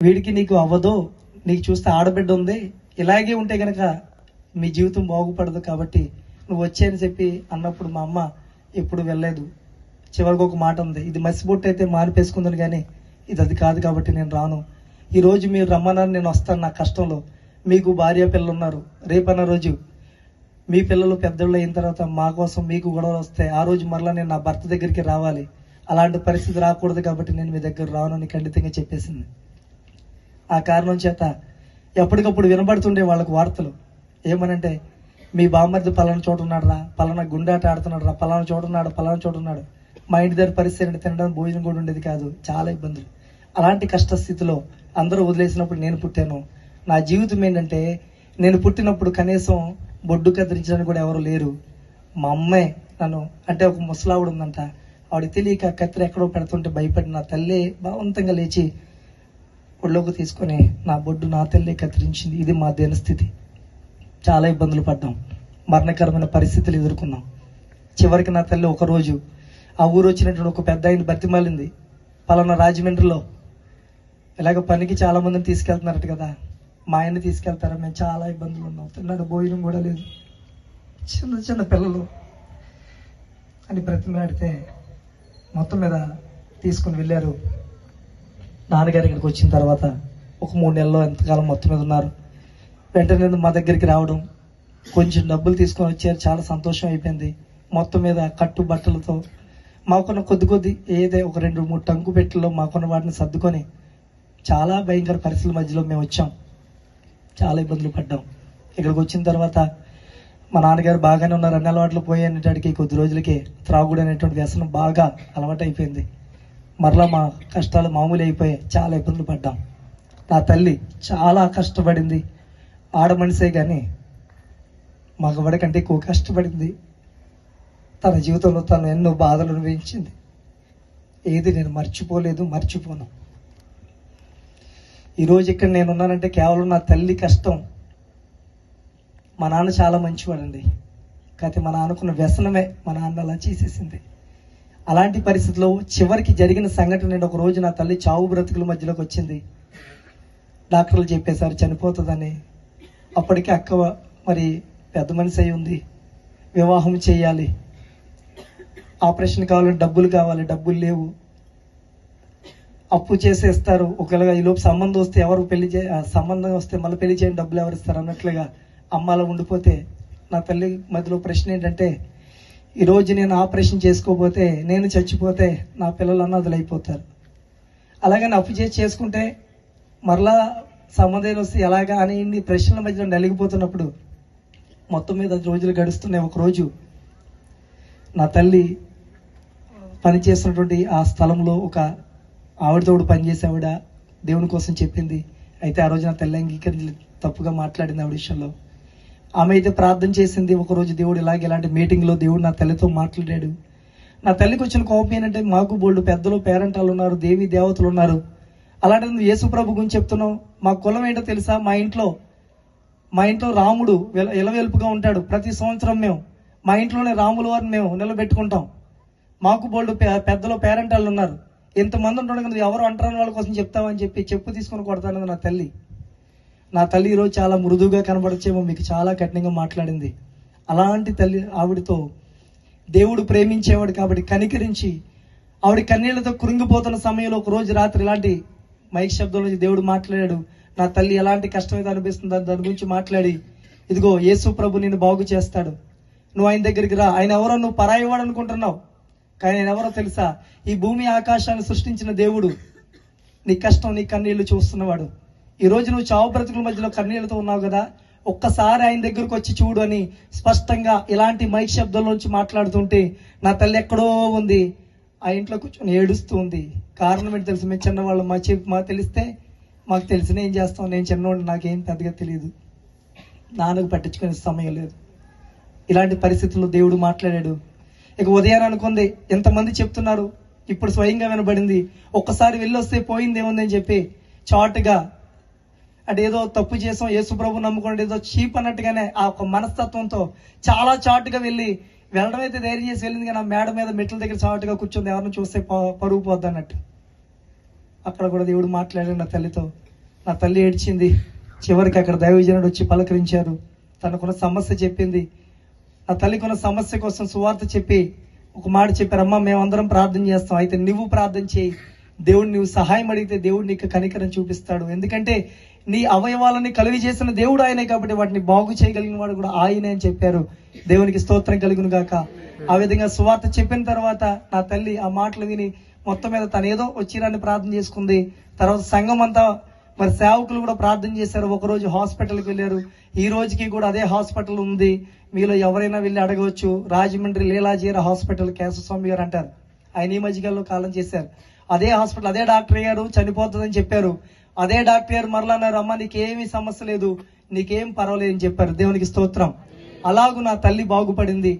వీడికి నీకు అవ్వదు, నీకు చూస్తే ఆడబిడ్డ ఉంది, ఇలాగే ఉంటే గనక మీ జీవితం బాగుపడదు, కాబట్టి నువ్వు వచ్చాయని చెప్పి అన్నప్పుడు మా అమ్మ ఎప్పుడు వెళ్ళలేదు. చివరికి ఒక మాట ఉంది, ఇది మసిబొట్టు అయితే మానిపేసుకుందని, కానీ ఇది అది కాదు, కాబట్టి నేను రాను. ఈరోజు మీరు రమ్మన్నారు, నేను వస్తాను. నా కష్టంలో మీకు భార్య పిల్లలు ఉన్నారు. రేపన్న రోజు మీ పిల్లలు పెద్దోళ్ళు అయిన తర్వాత మా కోసం మీకు గొడవలు వస్తాయి. ఆ రోజు మరలా నేను నా భర్త దగ్గరికి రావాలి. అలాంటి పరిస్థితి రాకూడదు, కాబట్టి నేను మీ దగ్గర రాను అని ఖండితంగా చెప్పేసింది. ఆ కారణం చేత ఎప్పటికప్పుడు వినబడుతుండే వాళ్ళకు వార్తలు. ఏమనంటే, మీ బామ్మర్ది పలానా చోట ఉన్నాడు రా, పలానా గుండాట ఆడుతున్నాడు రా, పలానా చోట ఉన్నాడు, పలానా చోట ఉన్నాడు. మా ఇంటి దగ్గర పరిస్థితి అంటే తినడానికి భోజనం కూడా ఉండేది కాదు, చాలా ఇబ్బందులు. అలాంటి కష్ట స్థితిలో అందరూ వదిలేసినప్పుడు నేను పుట్టాను. నా జీవితం ఏంటంటే, నేను పుట్టినప్పుడు కనీసం బొడ్డు కత్తిరించడానికి కూడా ఎవరు లేరు. మా అమ్మే నన్ను, అంటే ఒక ముసలావిడ ఉందంట, ఆవిడ తెలియక కత్తిరి ఎక్కడో పెడుతుంటే భయపడి నా తల్లి బలవంతంగా లేచి ఒళ్ళోకి తీసుకొని నా బొడ్డు నా తల్లి కత్తిరించింది. ఇది మా దినస్థితి. చాలా ఇబ్బందులు పడ్డాం, మరణకరమైన పరిస్థితులు ఎదుర్కొన్నాం. చివరికి నా తల్లి ఒకరోజు ఆ ఊరు వచ్చినటువంటి ఒక పెద్ద ఆయన బతిమాలింది, పలానా రాజమండ్రిలో ఇలాగ పనికి చాలా మందిని తీసుకెళ్తున్నారట కదా, మా ఆయన్ని తీసుకెళ్తారా, మేము చాలా ఇబ్బందులు ఉన్నాం, తిన్నాడు భోజనం కూడా లేదు, చిన్న చిన్న పిల్లలు అని బ్రతిమలాడితే మొత్తం మీద తీసుకుని వెళ్ళారు. నాన్నగారు ఇక్కడికి వచ్చిన తర్వాత ఒక 3 నెలల్లో ఎంతకాలం మొత్తం మీద ఉన్నారు. వెంటనే మా దగ్గరికి రావడం, కొంచెం డబ్బులు తీసుకొని వచ్చారు, చాలా సంతోషం అయిపోయింది. మొత్తం మీద కట్టు బట్టలతో మాకున్న కొద్ది ఏదే ఒక 2-3 టంకు పెట్టెల్లో మాకున్న వాటిని సర్దుకొని చాలా భయంకర పరిస్థితుల మధ్యలో మేము వచ్చాం. చాలా ఇబ్బందులు పడ్డాం. ఇక్కడికి వచ్చిన తర్వాత మా నాన్నగారు బాగానే ఉన్నారు, అన్ని అలవాట్లు పోయేటానికి కొద్ది రోజులకి త్రాగుడు అనేటువంటి వ్యసనం బాగా అలవాటు అయిపోయింది. మరలా మా కష్టాలు మామూలు అయిపోయాయి, చాలా ఇబ్బందులు పడ్డాం. నా తల్లి చాలా కష్టపడింది, ఆడ మనిషే కానీ మగవాడి కంటే ఎక్కువ కష్టపడింది. తన జీవితంలో తను ఎన్నో బాధలు అనుభవించింది. ఏది నేను మర్చిపోలేదు, మర్చిపోను. ఈరోజు ఇక్కడ నేను ఉన్నానంటే కేవలం నా తల్లి కష్టం. మా నాన్న చాలా మంచివాడండి, కాకపోతే మా నాన్నకున్న వ్యసనమే మా నాన్న అలా చేసేసింది. అలాంటి పరిస్థితుల్లో చివరికి జరిగిన సంఘటన ఏంటి, ఒక రోజు నా తల్లి చావు బ్రతుకుల మధ్యలోకి వచ్చింది. డాక్టర్లు చెప్పేశారు చనిపోతుందని. అప్పటికే అక్క మరి పెద్ద మనిషి అయి ఉంది, వివాహం చేయాలి, ఆపరేషన్ కావాలంటే డబ్బులు కావాలి, డబ్బులు లేవు, అప్పు చేసేస్తారు. ఒకవేళ ఈలోపు సంబంధం వస్తే ఎవరు సంబంధం వస్తే మళ్ళీ పెళ్లి చేయని డబ్బులు ఎవరు ఇస్తారు అన్నట్లుగా అమ్మాలో ఉండిపోతే, నా తల్లి మధ్యలో ప్రశ్న ఏంటంటే, ఈరోజు నేను ఆపరేషన్ చేసుకోకపోతే, నేను చచ్చిపోతే నా పిల్లలు అన్నదులు అయిపోతారు. అలాగని అప్పు చేసుకుంటే మరలా సంబంధాలు వస్తే ఎలాగా అని ఇన్ని ప్రశ్నల మధ్యలో నలిగిపోతున్నప్పుడు మొత్తం మీద రోజులు గడుస్తున్నాయి. ఒకరోజు నా తల్లి పనిచేస్తున్నటువంటి ఆ స్థలంలో ఒక ఆవిడతోడు పనిచేసే ఆవిడ దేవుని కోసం చెప్పింది. అయితే ఆ రోజు నా తల్లి అంగీకరించి తప్పుగా మాట్లాడింది ఆవిడ విషయంలో. ఆమె అయితే ప్రార్థన చేసింది. ఒకరోజు దేవుడు ఇలాంటి మీటింగ్లో దేవుడు నా తల్లితో మాట్లాడాడు. నా తల్లికి వచ్చిన కోపం ఏంటంటే, మాకు బోల్డ్ పెద్దలు పేరెంటాలు ఉన్నారు, దేవి దేవతలు ఉన్నారు, అలాంటి నువ్వు యేసు ప్రభు గురించి చెప్తున్నావు. మా కులం ఏంటో తెలుసా, మా ఇంట్లో రాముడు ఇలవెల్పుగా ఉంటాడు. ప్రతి సంవత్సరం మేము మా ఇంట్లోనే రాముల వారిని మేము నిలబెట్టుకుంటాం. మాకు బోల్డ్ పెద్దలు పేరెంటాలు ఉన్నారు, ఇంతమంది ఉంటాడు కదా, ఎవరు అంటారని వాళ్ళ కోసం చెప్తామని చెప్పి చెప్పు తీసుకొని కొడతానది నా తల్లి. నా తల్లి ఈరోజు చాలా మృదువుగా కనబడచ్చేమో, మీకు చాలా కఠినంగా మాట్లాడింది. అలాంటి తల్లి ఆవిడతో దేవుడు ప్రేమించేవాడు కాబట్టి కనికరించి ఆవిడ కన్నీళ్లతో కృంగిపోతున్న సమయంలో ఒక రోజు రాత్రి ఇలాంటి మైక్ శబ్దం నుంచి దేవుడు మాట్లాడాడు. నా తల్లి ఎలాంటి కష్టం అయితే అనిపిస్తుందో దాని గురించి మాట్లాడి, ఇదిగో యేసు ప్రభు నిన్ను బాగు చేస్తాడు, నువ్వు ఆయన దగ్గరికి రా. ఆయన ఎవరో నువ్వు పరాయివాడు అనుకుంటున్నావు, కానీ ఆయన ఎవరో తెలుసా, ఈ భూమి ఆకాశాన్ని సృష్టించిన దేవుడు. నీ కష్టం, నీ కన్నీళ్లు చూస్తున్నవాడు. ఈ రోజు నువ్వు చావు బ్రతుకుల మధ్యలో కన్నీళ్లతో ఉన్నావు కదా, ఒక్కసారి ఆయన దగ్గరకు వచ్చి చూడు అని స్పష్టంగా ఇలాంటి మైక్ శబ్దంలోంచి మాట్లాడుతుంటే నా తల్లి ఎక్కడో ఉంది, ఆ ఇంట్లో కూర్చొని ఏడుస్తూ ఉంది. కారణం ఏంటి తెలుసు, మేము చిన్నవాళ్ళం, మాకు తెలిస్తే మాకు తెలిసిన ఏం చేస్తాం, నేను చిన్నవాడిని, నాకేం పెద్దగా తెలియదు, నాన్నకు పట్టించుకునే సమయం లేదు. ఇలాంటి పరిస్థితుల్లో దేవుడు మాట్లాడాడు. ఇక ఉదయాన్ని అనుకుంది, ఎంతమంది చెప్తున్నారు, ఇప్పుడు స్వయంగా వినబడింది, ఒక్కసారి వెళ్ళొస్తే పోయింది ఏముందని చెప్పి చాటుగా, అంటే ఏదో తప్పు చేసాం, యేసు ప్రభు నమ్ముకోండి, ఏదో చీప్ అన్నట్టుగానే ఆ ఒక మనస్తత్వంతో చాలా చాటుగా వెళ్ళడం అయితే ధైర్యం చేసి వెళ్ళింది. కానీ ఆ మేడ మీద మెట్ల దగ్గర చాటుగా కూర్చుంది, ఎవరిని చూస్తే పరుగు పోద్ది అన్నట్టు. అక్కడ కూడా దేవుడు మాట్లాడాడు నా తల్లితో. నా తల్లి ఏడ్చింది. చివరికి అక్కడ దైవజనుడు వచ్చి పలకరించారు. తనకున్న సమస్య చెప్పింది. నా తల్లికున్న సమస్య కోసం సువార్త చెప్పి ఒక మాట చెప్పారు, అమ్మ మేమందరం ప్రార్థన చేస్తాం, అయితే నువ్వు ప్రార్థన చేయి, దేవుడు నువ్వు సహాయం అడిగితే దేవుడు నీకు కనికరం చూపిస్తాడు, ఎందుకంటే నీ అవయవాలని కలిగి చేసిన దేవుడు ఆయనే కాబట్టి వాటిని బాగు చేయగలిగిన వాడు కూడా ఆయనే అని చెప్పారు. దేవునికి స్తోత్రం కలుగును గాక. ఆ విధంగా సువార్త చెప్పిన తర్వాత నా తల్లి ఆ మాటలు విని మొత్తం మీద తను ఏదో వచ్చిరాన్ని ప్రార్థన చేసుకుంది. తర్వాత సంఘం అంతా మరి సేవకులు కూడా ప్రార్థన చేశారు. ఒకరోజు హాస్పిటల్కి వెళ్ళారు. ఈ రోజుకి కూడా అదే హాస్పిటల్ ఉంది. మీలో ఎవరైనా వెళ్ళి అడగవచ్చు. రాజమండ్రి లీలాజీర హాస్పిటల్, కేశవస్వామి గారు అంటారు. ఆయన ఈ మధ్యకాలంలో కాలం చేశారు. అదే హాస్పిటల్, అదే డాక్టర్ గారు చనిపోతుందని చెప్పారు. అదే డాక్టర్ గారు మరలా అన్నారు, అమ్మ నీకేమీ సమస్య లేదు, నీకేం పర్వాలేదు అని చెప్పారు. దేవునికి స్తోత్రం. అలాగూ నా తల్లి బాగుపడింది,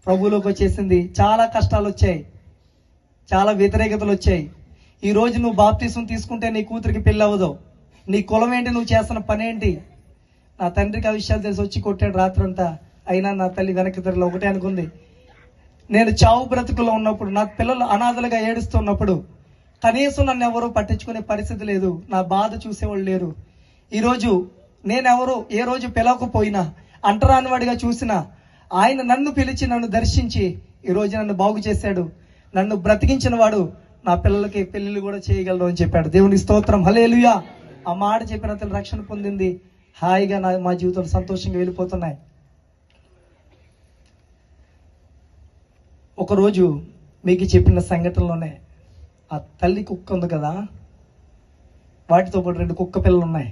ప్రభువులోకి వచ్చేసింది. చాలా కష్టాలు వచ్చాయి, చాలా వ్యతిరేకతలు వచ్చాయి. ఈ రోజు నువ్వు బాప్తిసం తీసుకుంటే నీ కూతురికి పెళ్లి అవ్వదు. నీ కులం ఏంటి, నువ్వు చేస్తున్న పని ఏంటి? నా తండ్రికి ఆ విషయాలు తెలిసి వచ్చి కొట్టాడు రాత్రంతా. అయినా నా తల్లి వెనక్కి తిరగలో ఒకటే అనుకుంది, నేను చావు బ్రతుకులో ఉన్నప్పుడు, నా పిల్లలు అనాథలుగా ఏడుస్తున్నప్పుడు కనీసం నన్ను ఎవరూ పట్టించుకునే పరిస్థితి లేదు, నా బాధ చూసేవాళ్ళు లేరు. ఈరోజు నేనెవరు ఏ రోజు పిలవకపోయినా, అంటరాని వాడిగా చూసినా ఆయన నన్ను పిలిచి నన్ను దర్శించి ఈ రోజు నన్ను బాగు చేశాడు. నన్ను బ్రతికించిన వాడు నా పిల్లలకి పెళ్లిళ్ళు కూడా చేయగలరు అని చెప్పాడు. దేవుని స్తోత్రం, హల్లెలూయా. ఆ మాట చెప్పిన తల్లి రక్షణ పొందింది. హాయిగా మా జీవితంలో సంతోషంగా వెళ్ళిపోతున్నాయి. ఒకరోజు మీకు చెప్పిన సంఘటనలోనే ఆ తల్లి కుక్క ఉంది కదా, వాటితో పాటు 2 కుక్క పిల్లలు ఉన్నాయి,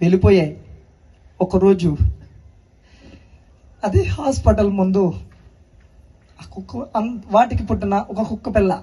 వెళ్ళిపోయాయి. ఒకరోజు అదే హాస్పిటల్ ముందు ఆ కుక్క వాటికి పుట్టిన ఒక కుక్క పిల్ల